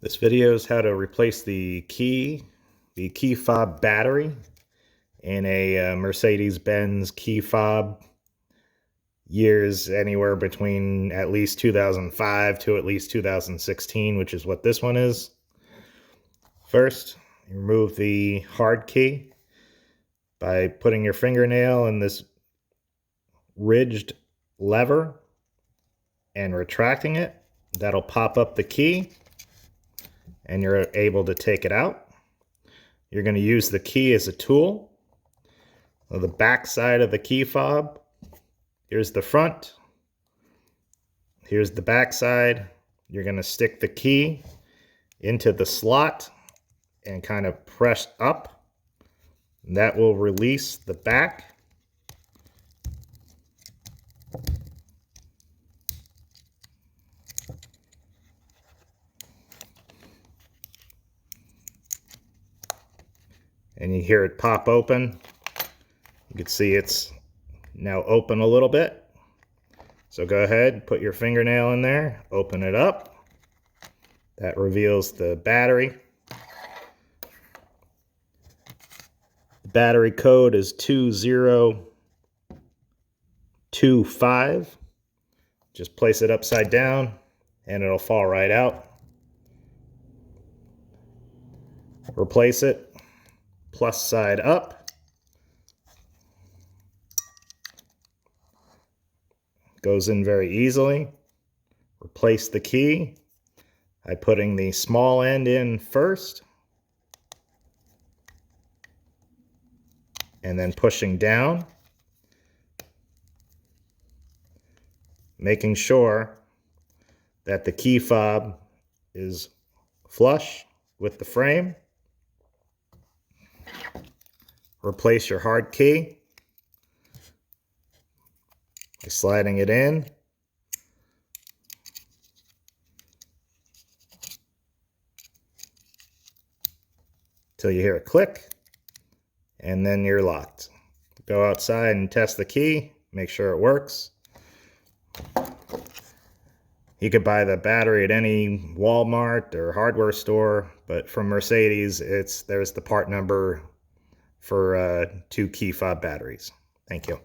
This video is how to replace the key fob battery in a Mercedes-Benz key fob years anywhere between at least 2005 to at least 2016, which is what this one is. First, remove the hard key by putting your fingernail in this ridged lever and retracting it. That'll pop up the key and you're able to take it out. You're going to use the key as a tool. So the back side of the key fob, here's the front, here's the back side. You're going to stick the key into the slot and kind of press up. That will release the back. And you hear it pop open. You can see it's now open a little bit. So go ahead, put your fingernail in there, open it up. That reveals the battery. The battery code is 2025. Just place it upside down and it'll fall right out. Replace it. Plus side up. Goes in very easily. Replace the key by putting the small end in first and then pushing down, making sure that the key fob is flush with the frame. Replace your hard key by sliding it in. Till you hear a click, and then you're locked. Go outside and test the key, make sure it works. You could buy the battery at any Walmart or hardware store, but from Mercedes, there's the part number for 2 key fob batteries. Thank you.